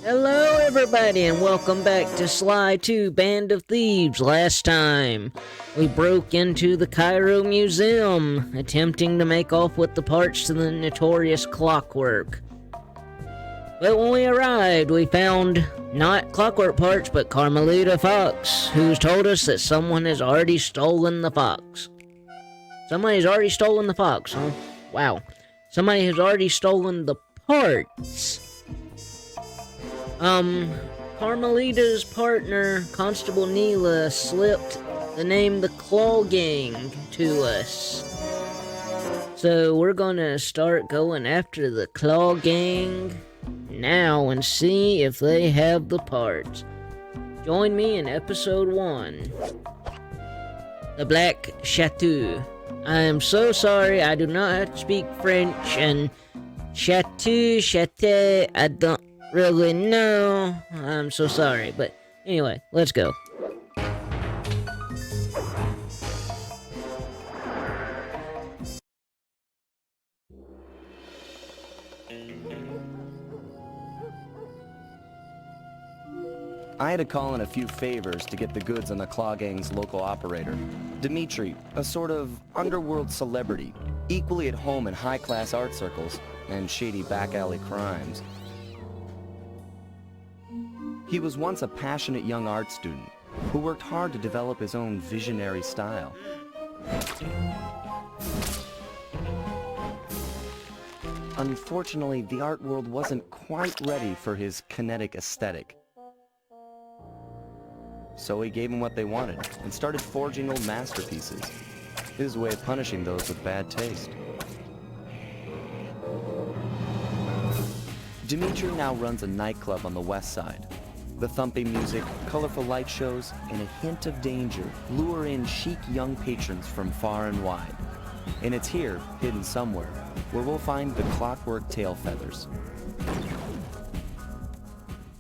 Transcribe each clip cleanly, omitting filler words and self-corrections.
Hello, everybody, and welcome back to Sly 2 Band of Thieves. Last time, we broke into the Cairo Museum, attempting to make off with the parts to the notorious clockwerk. But when we arrived, we found not clockwork parts, but Carmelita Fox, who's told us that someone has already stolen the fox. Somebody's already stolen the fox, huh? Wow. Somebody has already stolen the parts. Carmelita's partner, Constable Neela, slipped the name the Claw Gang to us. So we're gonna start going after the Claw Gang now and see if they have the parts. Join me in episode 1. The Black Chateau. I am so sorry, I do not speak French, and Chateau, I don't really know. I'm so sorry, but anyway, let's go. I had to call in a few favors to get the goods on the Claw Gang's local operator, Dimitri, a sort of underworld celebrity, equally at home in high-class art circles and shady back-alley crimes. He was once a passionate young art student who worked hard to develop his own visionary style. Unfortunately, the art world wasn't quite ready for his kinetic aesthetic. So he gave them what they wanted and started forging old masterpieces. His way of punishing those with bad taste. Dimitri now runs a nightclub on the west side. The thumping music, colorful light shows, and a hint of danger lure in chic young patrons from far and wide. And it's here, hidden somewhere, where we'll find the clockwork tail feathers.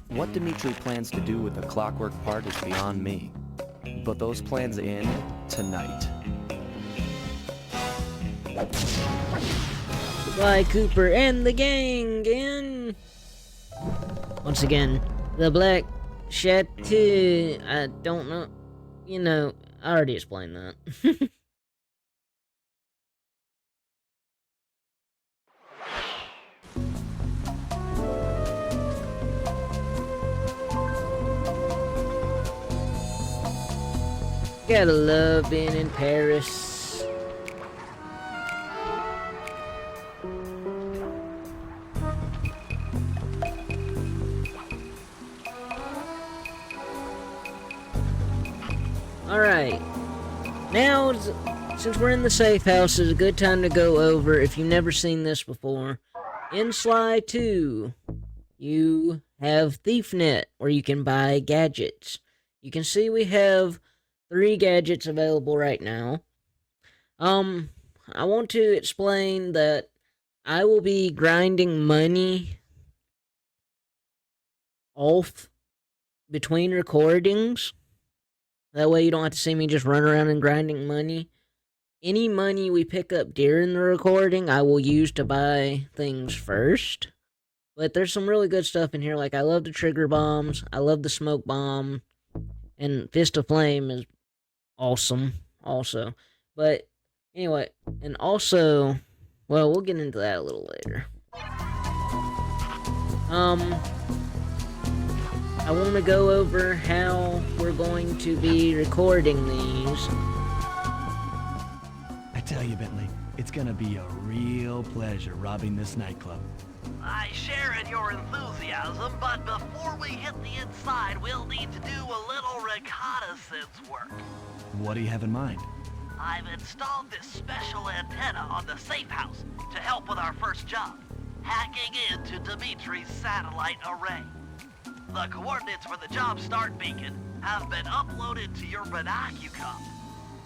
What Dimitri plans to do with the clockwork part is beyond me. But those plans end tonight. Sly Cooper and the gang in. Once again, the Black Chateau. I don't know. You know, I already explained that. Gotta love being in Paris. Alright. Now, since we're in the safe house, is a good time to go over, if you've never seen this before, in Sly 2, you have ThiefNet, where you can buy gadgets. You can see we have 3 gadgets available right now. I want to explain that I will be grinding money off between recordings. That way you don't have to see me just run around and grinding money. Any money we pick up during the recording, I will use to buy things first. But there's some really good stuff in here, like I love the trigger bombs, I love the smoke bomb, and Fist of Flame is awesome also. But anyway, and also, well, we'll get into that a little later. I want to go over how we're going to be recording these. I tell you, Bentley, it's gonna be a real pleasure robbing this nightclub. I share in your enthusiasm, but before we hit the inside, we'll need to do a little reconnaissance work. What do you have in mind? I've installed this special antenna on the safe house to help with our first job, hacking into Dimitri's satellite array. The coordinates for the job start beacon have been uploaded to your binocucom.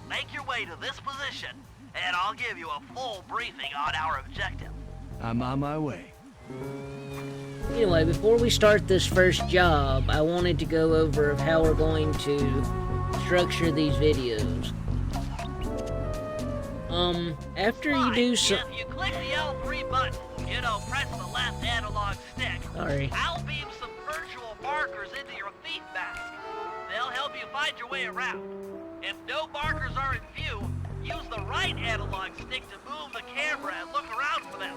Make your way to this position, and I'll give you a full briefing on our objective. I'm on my way. Anyway, before we start this first job, I wanted to go over how we're going to structure these videos. After you do so... If you click the L3 button, press the left analog stick. Sorry. I'll beam some first find your way around. If no markers are in view, use the right analog stick to move the camera and look around for them.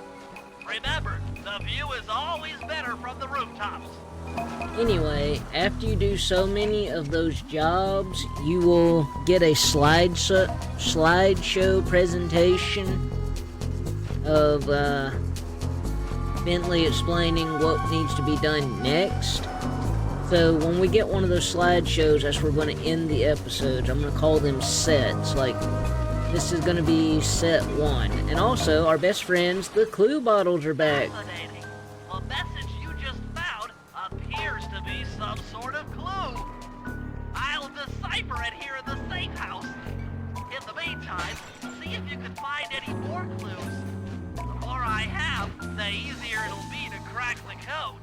Remember, the view is always better from the rooftops. Anyway, after you do so many of those jobs, you will get a slideshow presentation of Bentley explaining what needs to be done next. So when we get one of those slideshows, that's where we're going to end the episodes. I'm going to call them sets. Like, this is going to be set 1. And also, our best friends, the clue bottles, are back. Fascinating. The message you just found appears to be some sort of clue. I'll decipher it here in the safe house. In the meantime, see if you can find any more clues. The more I have, the easier it'll be to crack the code.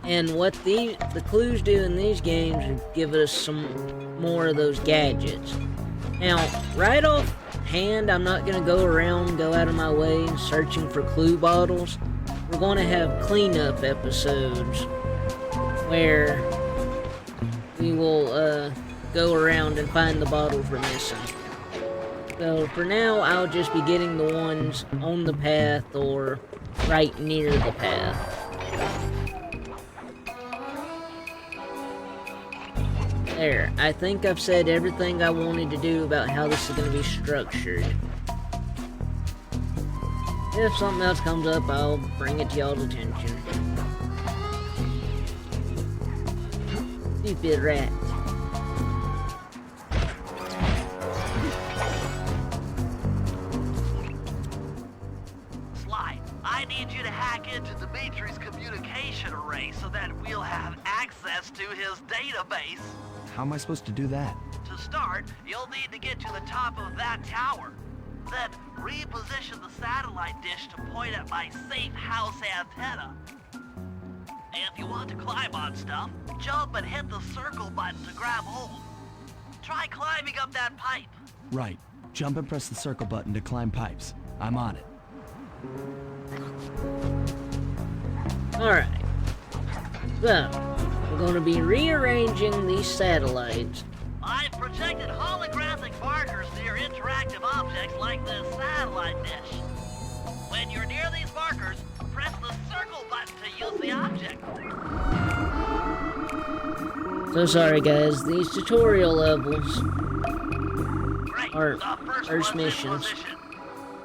And what the clues do in these games is give us some more of those gadgets. Now, right off hand, I'm not going to go out of my way searching for clue bottles. We're going to have cleanup episodes where we will go around and find the bottles we're missing. So for now, I'll just be getting the ones on the path or right near the path. There, I think I've said everything I wanted to do about how this is going to be structured. If something else comes up, I'll bring it to y'all's attention. Stupid rat. Sly, I need you to hack into Dimitri's communication array so that we'll have access to his database. How am I supposed to do that? To start, you'll need to get to the top of that tower. Then reposition the satellite dish to point at my safe house antenna. If you want to climb on stuff, jump and hit the circle button to grab hold. Try climbing up that pipe. Right. Jump and press the circle button to climb pipes. I'm on it. Alright. So, we're going to be rearranging these satellites. I've projected holographic markers near interactive objects like this satellite dish. When you're near these markers, press the circle button to use the object. So sorry guys, these tutorial levels Great, are the first one's in missions. position.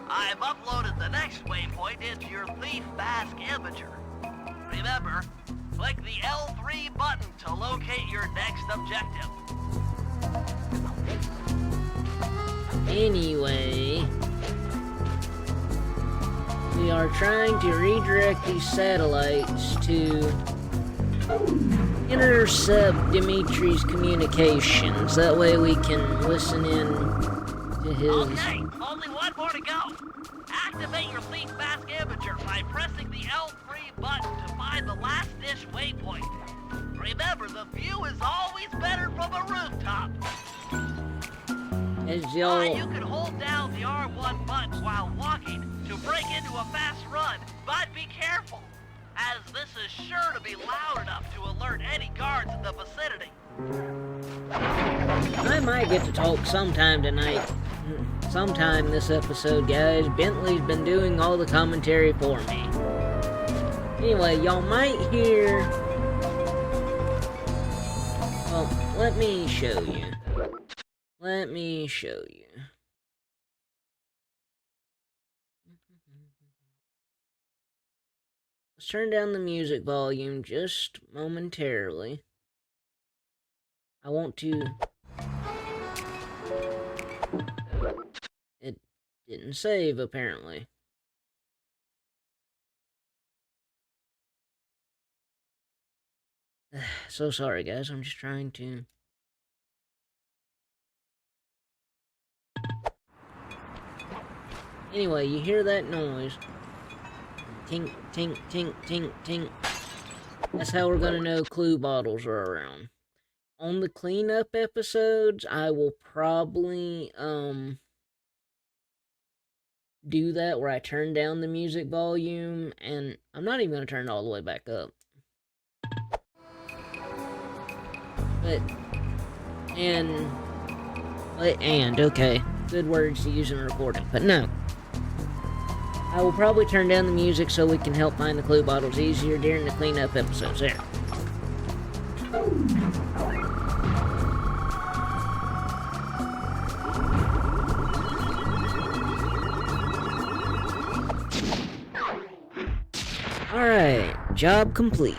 I've uploaded the next waypoint into your Thief Mask Imager. Remember, click the L3 button to locate your next objective. Anyway, we are trying to redirect these satellites to intercept Dimitri's communications. That way we can listen in to his... Okay, only one more to go. Activate your Thief Mask Imager by pressing the L3 button to find the last dish waypoint. Remember, the view is always better from a rooftop. As y'all... You can hold down the R1 button while walking to break into a fast run, but be careful, as this is sure to be loud enough to alert any guards in the vicinity. I might get to talk sometime tonight. Sometime this episode, guys. Bentley's been doing all the commentary for me. Anyway, y'all might hear... Well, let me show you. Let me show you. Let's turn down the music volume just momentarily. I want to... It didn't save, apparently. So sorry, guys. I'm just trying to... Anyway, you hear that noise. Tink, tink, tink, tink, tink. That's how we're gonna know clue bottles are around. On the cleanup episodes, I will probably, do that where I turn down the music volume, and I'm not even gonna turn it all the way back up. Okay. Good words to use in a recording. But no. I will probably turn down the music so we can help find the clue bottles easier during the cleanup episodes. There. Alright, job complete.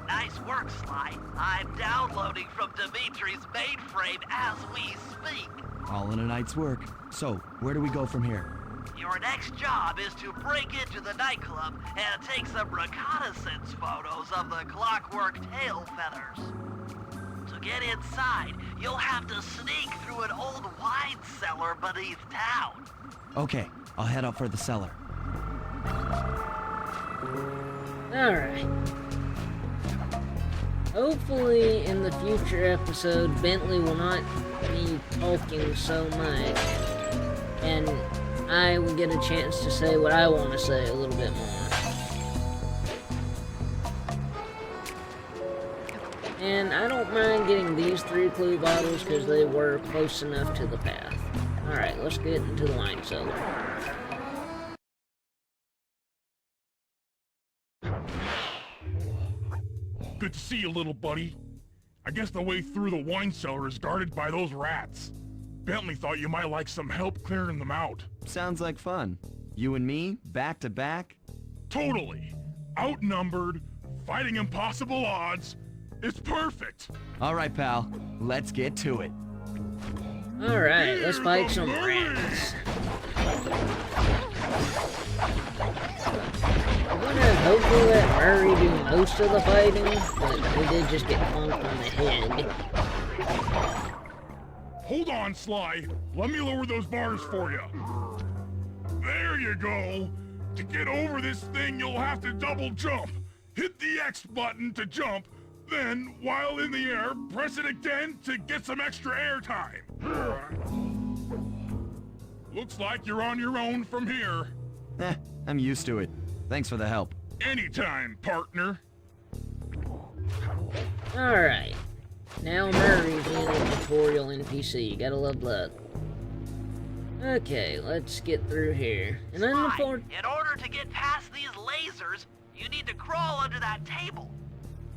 Nice work, Sly. I'm downloading from Dimitri's mainframe as we speak. All in a night's work. So, where do we go from here? Your next job is to break into the nightclub and take some reconnaissance photos of the clockwork tail feathers. To get inside, you'll have to sneak through an old wine cellar beneath town. Okay, I'll head up for the cellar. Alright. Hopefully in the future episode, Bentley will not be talking so much, and I will get a chance to say what I want to say a little bit more. And I don't mind getting these 3 clue bottles because they were close enough to the path. Alright, let's get into the wine cellar. Good to see you, little buddy. I guess the way through the wine cellar is guarded by those rats. Bentley thought you might like some help clearing them out. Sounds like fun. You and me, back to back? Totally. Outnumbered, fighting impossible odds. It's perfect. All right, pal. Let's get to it. Alright, let's fight some rats. I'm gonna hopefully let Murray do most of the fighting, but he did just get clunked on the head. Hold on, Sly. Let me lower those bars for you. There you go. To get over this thing, you'll have to double jump. Hit the X button to jump, then, while in the air, press it again to get some extra air time. Looks like you're on your own from here. I'm used to it. Thanks for the help. Anytime, partner. Alright. Now Murray's in a tutorial NPC. Gotta love luck. Okay, let's get through here. And then Sly, in order to get past these lasers, you need to crawl under that table.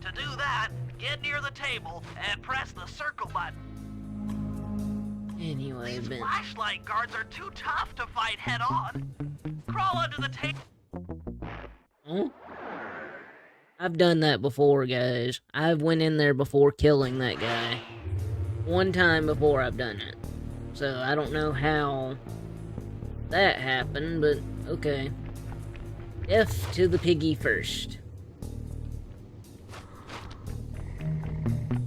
To do that, get near the table and press the circle button. Anyway, These Ben. flashlight guards are too tough to fight head-on. Crawl under the table. Huh? I've done that before, guys. I've went in there before killing that guy. One time before I've done it. So, I don't know how that happened, but okay. F to the piggy first.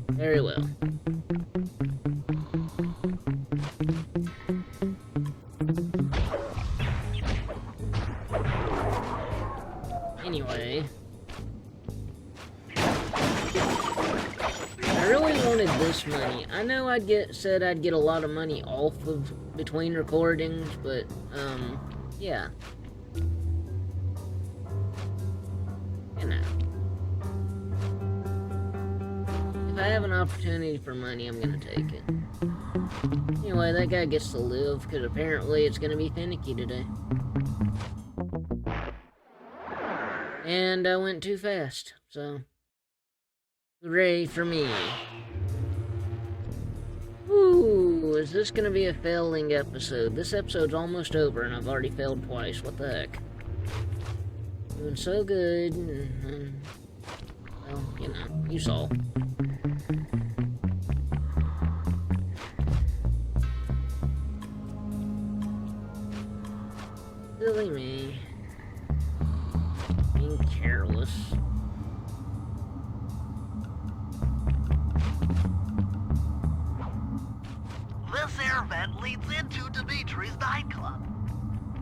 Very well. Anyway. I really wanted this money. I know said I'd get a lot of money off of between recordings, but, yeah. You know. If I have an opportunity for money, I'm gonna take it. Anyway, that guy gets to live, because apparently it's gonna be finicky today. And I went too fast, so... Hooray for me. Ooh, is this gonna be a failing episode? This episode's almost over and I've already failed twice. What the heck? Doing so good. Well, you know, you saw. Silly me. Being careless. This air vent leads into Dimitri's nightclub.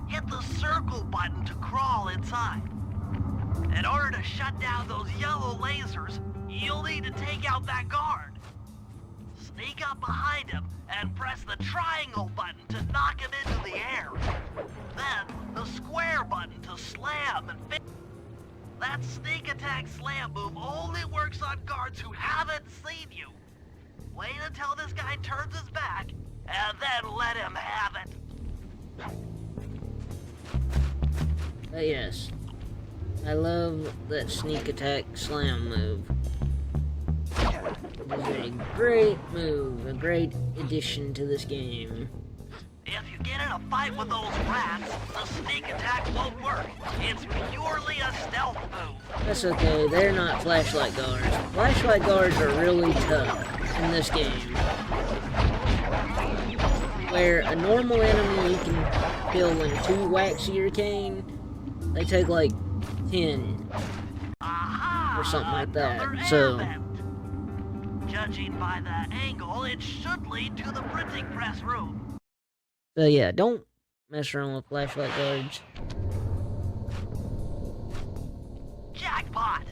Hit the circle button to crawl inside. In order to shut down those yellow lasers, you'll need to take out that guard. Sneak up behind him and press the triangle button to knock him into the air. Then, the square button to slam and fit. That sneak attack slam move only works on guards who haven't seen you. Wait until this guy turns his back, and then let him have it. But yes, I love that sneak attack slam move. It's a great move, a great addition to this game. If you get in a fight with those rats, the sneak attack won't work. It's purely a stealth move. That's okay, they're not flashlight guards. Flashlight guards are really tough in this game. Where a normal enemy you can kill in 2 whacks of your cane, they take like 10 Aha! or something like Another that. So, element. Judging by the angle, it should lead to the printing press room. so yeah, don't mess around with flashlight guards. Jackpot!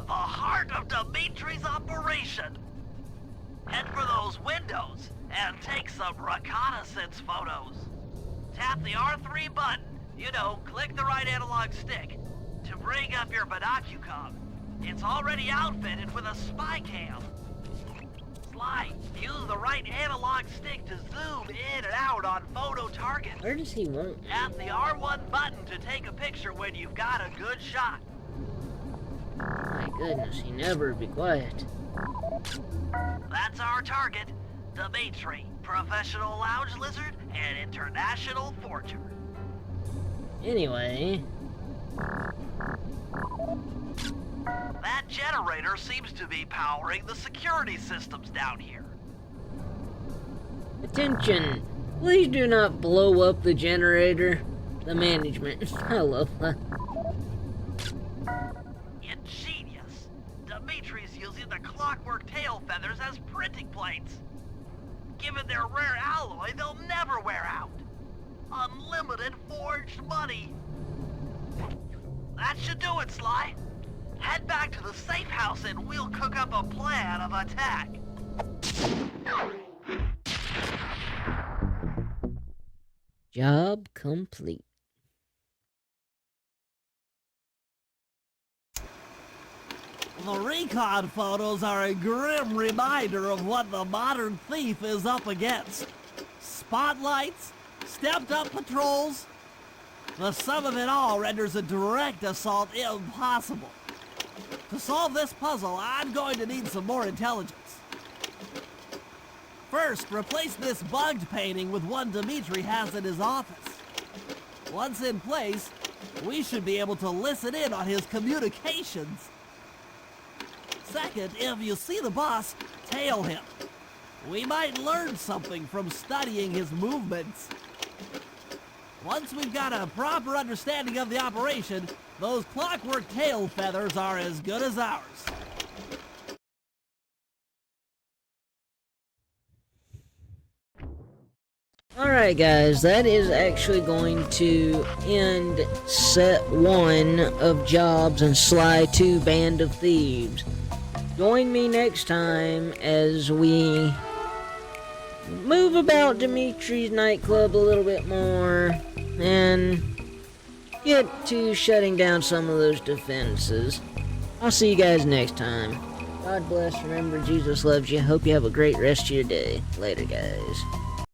The heart of Dimitri's operation! Head for those windows and take some reconnaissance photos. Tap the R3 button, click the right analog stick, to bring up your binocucom. It's already outfitted with a spy cam. Sly, use the right analog stick to zoom in and out on photo targets. Where does he want me? Tap the R1 button to take a picture when you've got a good shot. My goodness, he never be quiet. That's our target, Dimitri, professional lounge lizard and international forger. Anyway, That generator seems to be powering the security systems down here. attention! Please do not blow up the generator. The management. I love that. Ingenious. Dimitri's using the clockwork tail feathers as printing plates. Given their rare alloy, they'll never wear out. Unlimited forged money. That should do it, Sly. Head back to the safe house and we'll cook up a plan of attack. Job complete. The recon photos are a grim reminder of what the modern thief is up against. Spotlights, stepped-up patrols. The sum of it all renders a direct assault impossible. To solve this puzzle, I'm going to need some more intelligence. First, replace this bugged painting with one Dimitri has in his office. Once in place, we should be able to listen in on his communications. Second, if you see the boss, tail him. We might learn something from studying his movements. Once we've got a proper understanding of the operation, those clockwork tail feathers are as good as ours. Alright guys, that is actually going to end set 1 of Jobs and Sly 2 Band of Thieves. Join me next time as we move about Dimitri's nightclub a little bit more and get to shutting down some of those defenses. I'll see you guys next time. God bless, remember Jesus loves you. Hope you have a great rest of your day. Later guys.